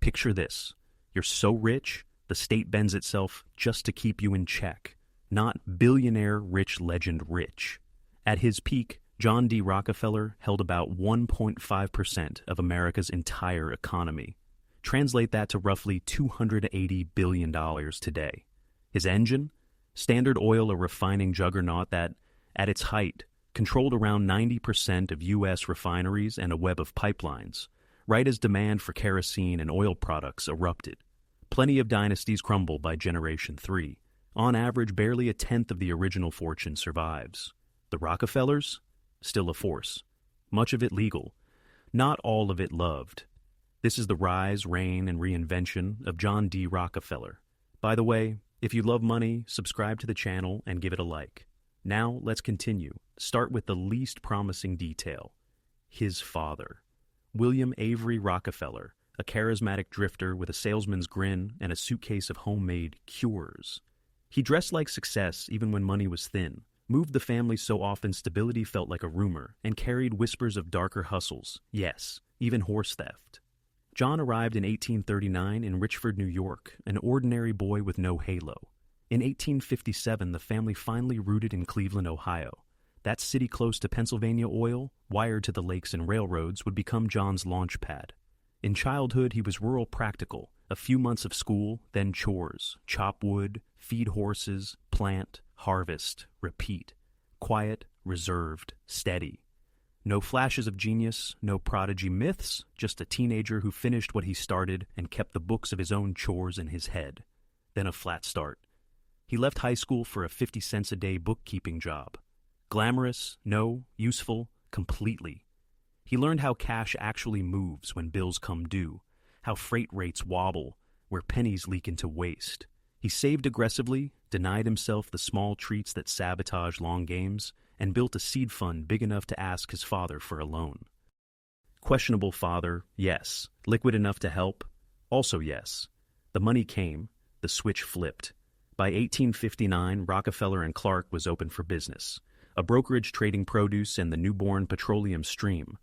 Picture this. You're so rich, the state bends itself just to keep you in check. Not billionaire rich legend rich. At his peak, John D. Rockefeller held about 1.5% of America's entire economy. Translate that to roughly $280 billion today. His engine? Standard Oil, a refining juggernaut that, at its height, controlled around 90% of U.S. refineries and a web of pipelines, right as demand for kerosene and oil products erupted. Plenty of dynasties crumble by Generation 3. On average, barely a tenth of the original fortune survives. The Rockefellers? Still a force. Much of it legal. Not all of it loved. This is the rise, reign, and reinvention of John D. Rockefeller. By the way, if you love money, subscribe to the channel and give it a like. Now, let's continue. Start with the least promising detail. His father. William Avery Rockefeller, a charismatic drifter with a salesman's grin and a suitcase of homemade cures. He dressed like success even when money was thin, moved the family so often stability felt like a rumor, and carried whispers of darker hustles, yes, even horse theft. John arrived in 1839 in Richford, New York, an ordinary boy with no halo. In 1857, the family finally rooted in Cleveland, Ohio. That city close to Pennsylvania oil, wired to the lakes and railroads, would become John's launch pad. In childhood, he was rural practical, a few months of school, then chores, chop wood, feed horses, plant, harvest, repeat. Quiet, reserved, steady. No flashes of genius, no prodigy myths, just a teenager who finished what he started and kept the books of his own chores in his head. Then a flat start. He left high school for a 50 cents a day bookkeeping job. Glamorous? No. Useful? Completely. He learned how cash actually moves when bills come due, how freight rates wobble, where pennies leak into waste. He saved aggressively, denied himself the small treats that sabotage long games, and built a seed fund big enough to ask his father for a loan. Questionable father, yes. Liquid enough to help? Also yes. The money came. The switch flipped. By 1859, Rockefeller and Clark was open for business, a brokerage trading produce and the newborn petroleum stream.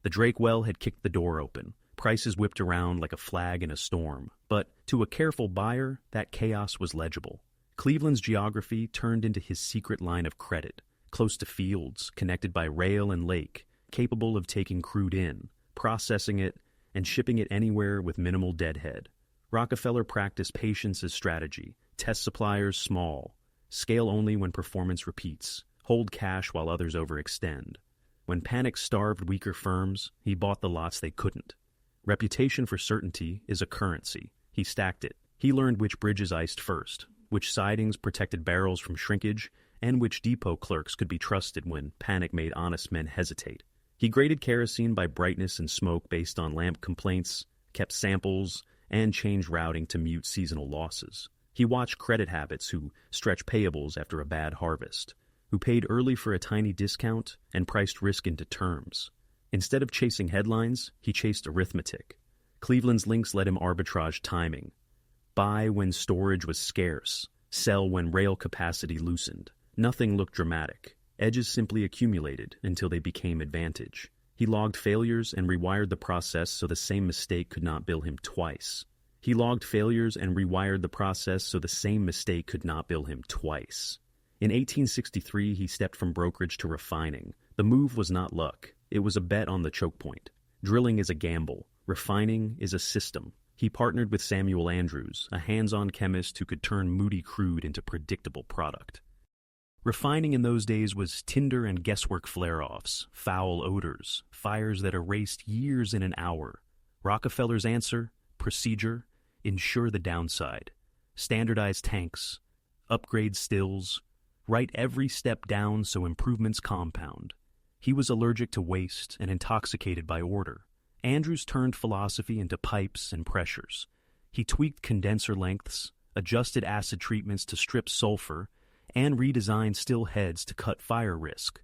The Drake well had kicked the door open, prices whipped around like a flag in a storm. But to a careful buyer, that chaos was legible. Cleveland's geography turned into his secret line of credit, close to fields, connected by rail and lake, capable of taking crude in, processing it, and shipping it anywhere with minimal deadhead. Rockefeller practiced patience as strategy, test suppliers small, scale only when performance repeats, hold cash while others overextend. When panic starved weaker firms, he bought the lots they couldn't. Reputation for certainty is a currency. He stacked it. He learned which bridges iced first, which sidings protected barrels from shrinkage, and which depot clerks could be trusted when panic made honest men hesitate. He graded kerosene by brightness and smoke based on lamp complaints, kept samples, and changed routing to mute seasonal losses. He watched credit habits who stretched payables after a bad harvest, who paid early for a tiny discount and priced risk into terms. Instead of chasing headlines, he chased arithmetic. Cleveland's links let him arbitrage timing. Buy when storage was scarce, sell when rail capacity loosened. Nothing looked dramatic. Edges simply accumulated until they became advantage. He logged failures and rewired the process so the same mistake could not bill him twice. He logged failures and rewired the process so the same mistake could not bill him twice. In 1863, he stepped from brokerage to refining. The move was not luck. It was a bet on the choke point. Drilling is a gamble. Refining is a system. He partnered with Samuel Andrews, a hands-on chemist who could turn moody crude into predictable product. Refining in those days was tinder and guesswork flare-offs, foul odors, fires that erased years in an hour. Rockefeller's answer? Procedure? Ensure the downside. Standardize tanks. Upgrade stills. Write every step down so improvements compound. He was allergic to waste and intoxicated by order. Andrews turned philosophy into pipes and pressures. He tweaked condenser lengths, adjusted acid treatments to strip sulfur, and redesigned still heads to cut fire risk.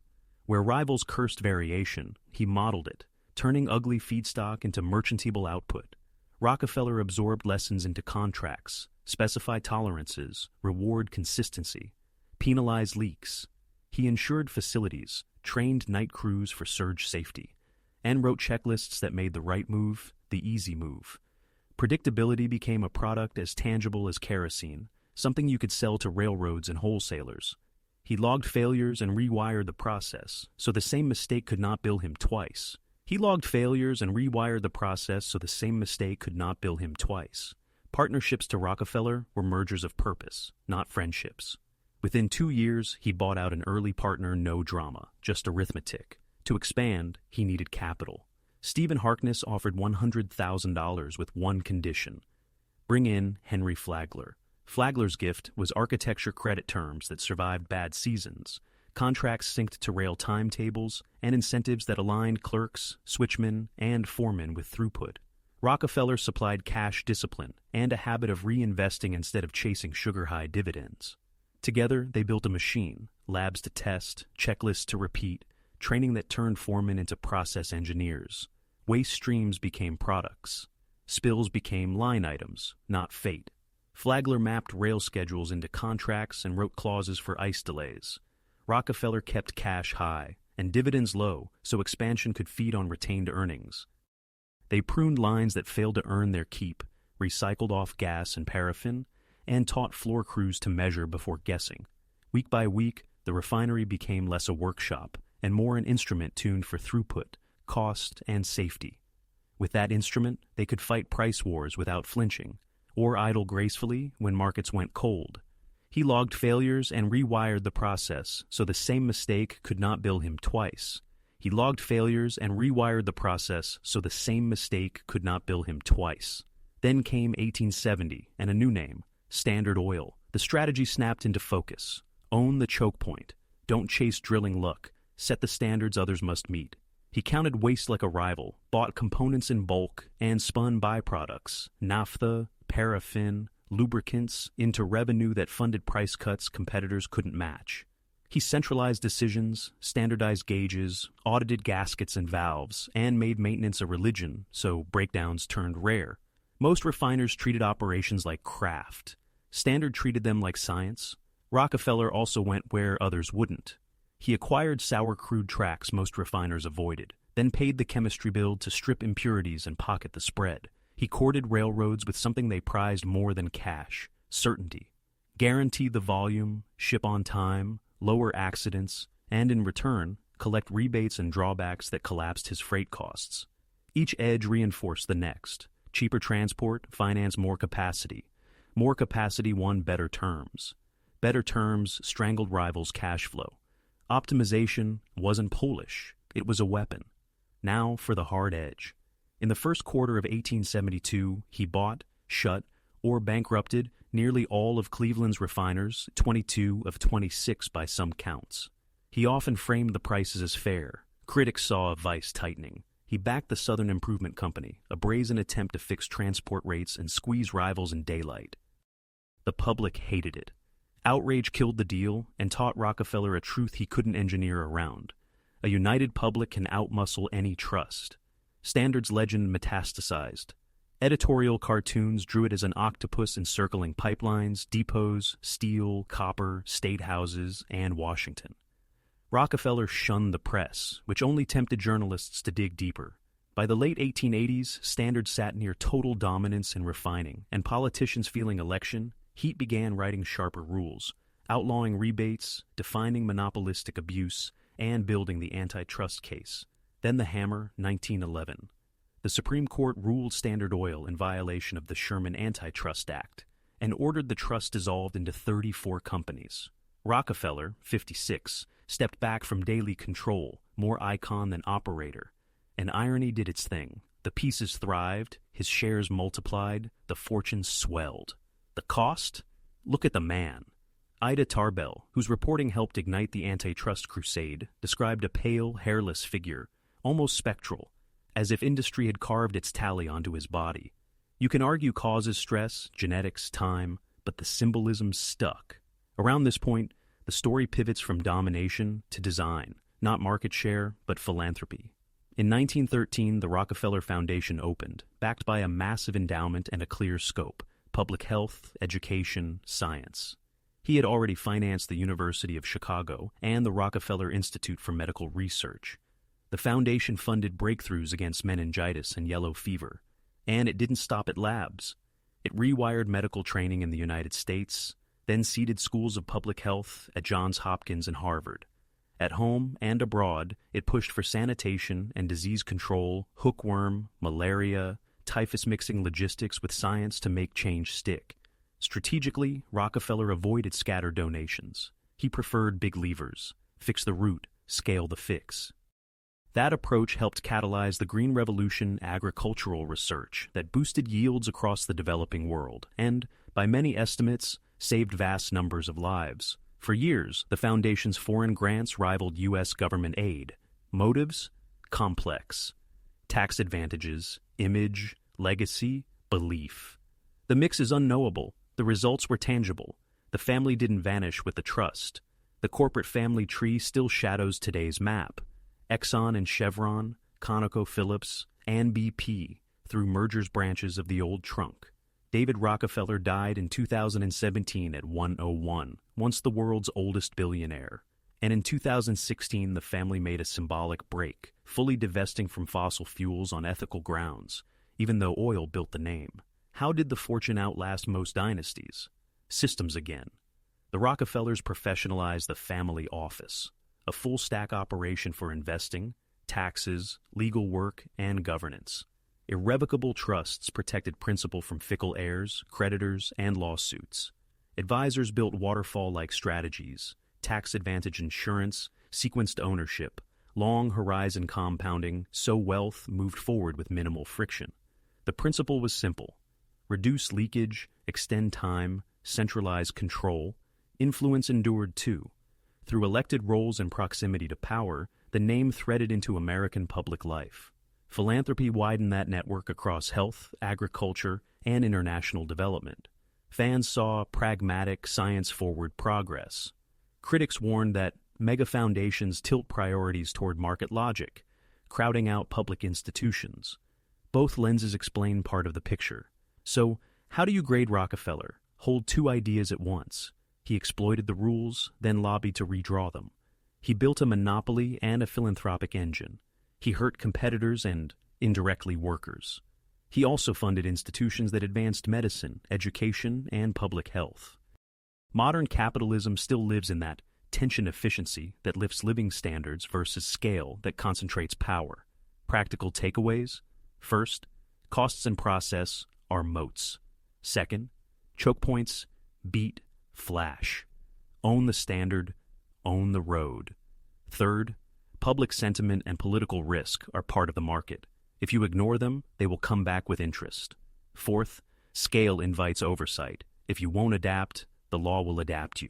Where rivals cursed variation, he modeled it, turning ugly feedstock into merchantable output. Rockefeller absorbed lessons into contracts, specify tolerances, reward consistency, penalize leaks. He insured facilities, trained night crews for surge safety, and wrote checklists that made the right move the easy move. Predictability became a product as tangible as kerosene, something you could sell to railroads and wholesalers. He logged failures and rewired the process, so the same mistake could not bill him twice. Partnerships to Rockefeller were mergers of purpose, not friendships. Within 2 years, he bought out an early partner, no drama, just arithmetic. To expand, he needed capital. Stephen Harkness offered $100,000 with one condition: bring in Henry Flagler. Flagler's gift was architecture credit terms that survived bad seasons, contracts synced to rail timetables, and incentives that aligned clerks, switchmen, and foremen with throughput. Rockefeller supplied cash discipline and a habit of reinvesting instead of chasing sugar-high dividends. Together, they built a machine, labs to test, checklists to repeat, training that turned foremen into process engineers. Waste streams became products. Spills became line items, not fate. Flagler mapped rail schedules into contracts and wrote clauses for ice delays. Rockefeller kept cash high and dividends low so expansion could feed on retained earnings. They pruned lines that failed to earn their keep, recycled off gas and paraffin, and taught floor crews to measure before guessing. Week by week, the refinery became less a workshop and more an instrument tuned for throughput, cost, and safety. With that instrument, they could fight price wars without flinching, or idle gracefully when markets went cold. He logged failures and rewired the process so the same mistake could not bill him twice. Then came 1870 and a new name, Standard Oil. The strategy snapped into focus. Own the choke point. Don't chase drilling luck. Set the standards others must meet. He counted waste like a rival, bought components in bulk, and spun byproducts, naphtha, paraffin, lubricants, into revenue that funded price cuts competitors couldn't match. He centralized decisions, standardized gauges, audited gaskets and valves, and made maintenance a religion, so breakdowns turned rare. Most refiners treated operations like craft. Standard treated them like science. Rockefeller also went where others wouldn't. He acquired sour crude tracks most refiners avoided, then paid the chemistry bill to strip impurities and pocket the spread. He courted railroads with something they prized more than cash: certainty. Guarantee the volume, ship on time, lower accidents, and in return, collect rebates and drawbacks that collapsed his freight costs. Each edge reinforced the next. Cheaper transport financed more capacity. More capacity won better terms. Better terms strangled rivals' cash flow. Optimization wasn't Polish, it was a weapon. Now for the hard edge. In the first quarter of 1872, he bought, shut, or bankrupted nearly all of Cleveland's refiners, 22 of 26 by some counts. He often framed the prices as fair. Critics saw a vice tightening. He backed the Southern Improvement Company, a brazen attempt to fix transport rates and squeeze rivals in daylight. The public hated it. Outrage killed the deal and taught Rockefeller a truth he couldn't engineer around. A united public can outmuscle any trust. Standard's legend metastasized. Editorial cartoons drew it as an octopus encircling pipelines, depots, steel, copper, state houses, and Washington. Rockefeller shunned the press, which only tempted journalists to dig deeper. By the late 1880s, Standard sat near total dominance in refining, and politicians feeling election, Heat began writing sharper rules, outlawing rebates, defining monopolistic abuse, and building the antitrust case. Then the hammer, 1911. The Supreme Court ruled Standard Oil in violation of the Sherman Antitrust Act and ordered the trust dissolved into 34 companies. Rockefeller, 56, stepped back from daily control, more icon than operator. And irony did its thing. The pieces thrived, his shares multiplied, the fortune swelled. The cost? Look at the man. Ida Tarbell, whose reporting helped ignite the antitrust crusade, described a pale, hairless figure, almost spectral, as if industry had carved its tally onto his body. You can argue causes, stress, genetics, time, but the symbolism stuck. Around this point, the story pivots from domination to design, not market share, but philanthropy. In 1913, the Rockefeller Foundation opened, backed by a massive endowment and a clear scope: public health, education, science. He had already financed the University of Chicago and the Rockefeller Institute for Medical Research. The foundation funded breakthroughs against meningitis and yellow fever. And it didn't stop at labs. It rewired medical training in the United States, then seeded schools of public health at Johns Hopkins and Harvard. At home and abroad, it pushed for sanitation and disease control, hookworm, malaria, typhus, mixing logistics with science to make change stick. Strategically, Rockefeller avoided scattered donations. He preferred big levers: fix the root, scale the fix. That approach helped catalyze the Green Revolution agricultural research that boosted yields across the developing world and, by many estimates, saved vast numbers of lives. For years, the Foundation's foreign grants rivaled U.S. government aid. Motives? Complex. Tax advantages, image, legacy, belief. The mix is unknowable. The results were tangible. The family didn't vanish with the trust. The corporate family tree still shadows today's map. Exxon and Chevron, ConocoPhillips, and BP through mergers branches of the old trunk. David Rockefeller died in 2017 at 101, once the world's oldest billionaire. And in 2016, the family made a symbolic break, fully divesting from fossil fuels on ethical grounds, even though oil built the name. How did the fortune outlast most dynasties? Systems again. The Rockefellers professionalized the family office, a full-stack operation for investing, taxes, legal work, and governance. Irrevocable trusts protected principal from fickle heirs, creditors, and lawsuits. Advisors built waterfall-like strategies, tax advantage insurance, sequenced ownership, long horizon compounding, so wealth moved forward with minimal friction. The principle was simple: reduce leakage, extend time, centralize control. Influence endured too. Through elected roles and proximity to power, the name threaded into American public life. Philanthropy widened that network across health, agriculture, and international development. Fans saw pragmatic, science-forward progress. Critics warned that mega foundations tilt priorities toward market logic, crowding out public institutions. Both lenses explain part of the picture. So, how do you grade Rockefeller? Hold two ideas at once. He exploited the rules, then lobbied to redraw them. He built a monopoly and a philanthropic engine. He hurt competitors and, indirectly, workers. He also funded institutions that advanced medicine, education, and public health. Modern capitalism still lives in that tension efficiency that lifts living standards versus scale that concentrates power. Practical takeaways? First, costs and process are moats. Second, chokepoints, beat, flash. Own the standard, own the road. Third, public sentiment and political risk are part of the market. If you ignore them, they will come back with interest. Fourth, scale invites oversight. If you won't adapt, the law will adapt you.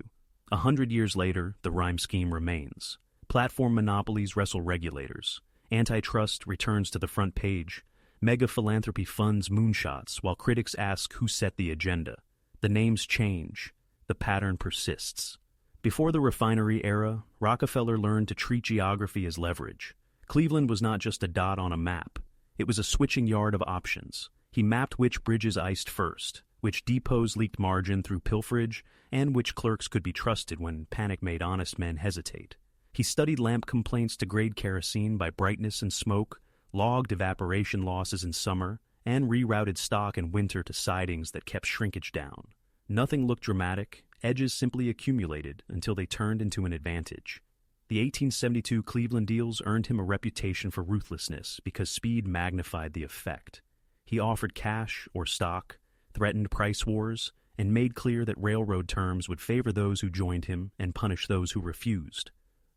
100 years later, the rhyme scheme remains. Platform monopolies wrestle regulators. Antitrust returns to the front page. Mega philanthropy funds moonshots while critics ask who set the agenda. The names change. The pattern persists. Before the refinery era, Rockefeller learned to treat geography as leverage. Cleveland was not just a dot on a map. It was a switching yard of options. He mapped which bridges iced first, which depots leaked margin through pilferage, and which clerks could be trusted when panic made honest men hesitate. He studied lamp complaints to grade kerosene by brightness and smoke, logged evaporation losses in summer, and rerouted stock in winter to sidings that kept shrinkage down. Nothing looked dramatic. Edges simply accumulated until they turned into an advantage. The 1872 Cleveland deals earned him a reputation for ruthlessness because speed magnified the effect. He offered cash or stock, threatened price wars, and made clear that railroad terms would favor those who joined him and punish those who refused.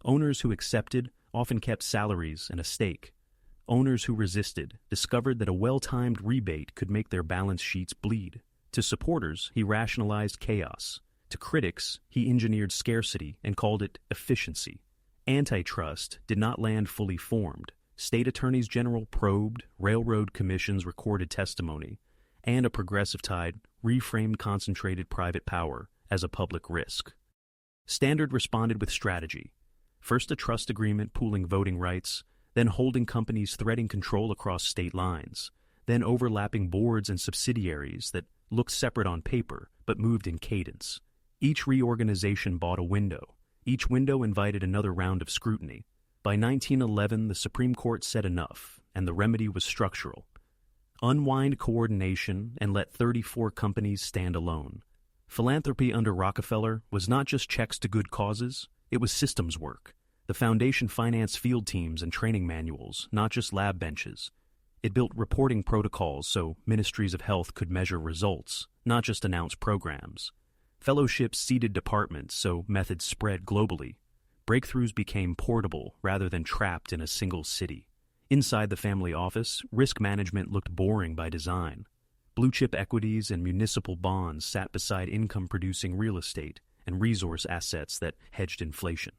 Owners who accepted often kept salaries and a stake. Owners who resisted discovered that a well-timed rebate could make their balance sheets bleed. To supporters, he rationalized chaos. To critics, he engineered scarcity and called it efficiency. Antitrust did not land fully formed. State attorneys general probed, railroad commissions recorded testimony, and a progressive tide reframed concentrated private power as a public risk. Standard responded with strategy. First a trust agreement pooling voting rights, then holding companies threading control across state lines, then overlapping boards and subsidiaries that looked separate on paper but moved in cadence. Each reorganization bought a window. Each window invited another round of scrutiny. By 1911, the Supreme Court said enough, and the remedy was structural. Unwind coordination and let 34 companies stand alone. Philanthropy under Rockefeller was not just checks to good causes, it was systems work. The foundation financed field teams and training manuals, not just lab benches. It built reporting protocols so ministries of health could measure results, not just announce programs. Fellowships seeded departments so methods spread globally. Breakthroughs became portable rather than trapped in a single city. Inside the family office, risk management looked boring by design. Blue-chip equities and municipal bonds sat beside income-producing real estate and resource assets that hedged inflation.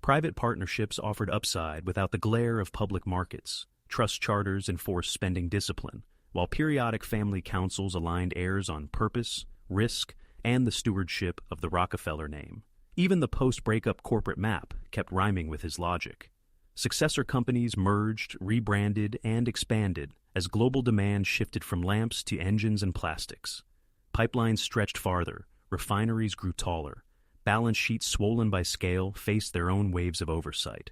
Private partnerships offered upside without the glare of public markets. Trust charters enforced spending discipline, while periodic family councils aligned heirs on purpose, risk, and the stewardship of the Rockefeller name. Even the post-breakup corporate map kept rhyming with his logic. Successor companies merged, rebranded, and expanded as global demand shifted from lamps to engines and plastics. Pipelines stretched farther, refineries grew taller. Balance sheets swollen by scale faced their own waves of oversight.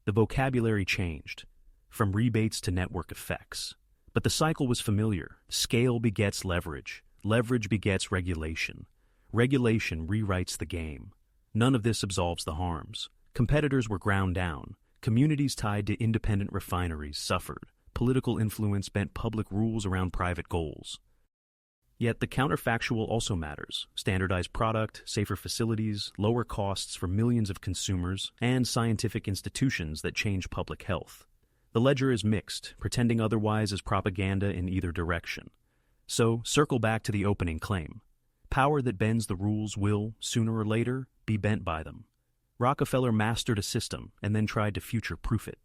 The vocabulary changed, from rebates to network effects. But the cycle was familiar. Scale begets leverage. Leverage begets regulation. Regulation rewrites the game. None of this absolves the harms. Competitors were ground down. Communities tied to independent refineries suffered. Political influence bent public rules around private goals. Yet the counterfactual also matters. Standardized product, safer facilities, lower costs for millions of consumers, and scientific institutions that change public health. The ledger is mixed. Pretending otherwise is propaganda in either direction. So, circle back to the opening claim. Power that bends the rules will, sooner or later, be bent by them. Rockefeller mastered a system and then tried to future-proof it.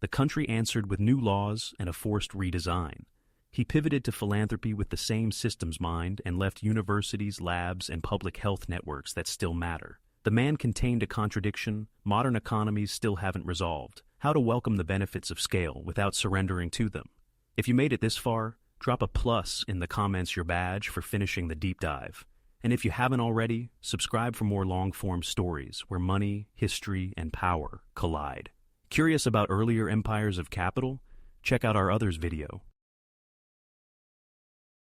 The country answered with new laws and a forced redesign. He pivoted to philanthropy with the same systems mind and left universities, labs, and public health networks that still matter. The man contained a contradiction modern economies still haven't resolved: how to welcome the benefits of scale without surrendering to them. If you made it this far, drop a plus in the comments your badge for finishing the deep dive. And if you haven't already, subscribe for more long-form stories where money, history, and power collide. Curious about earlier empires of capital? Check out our others video.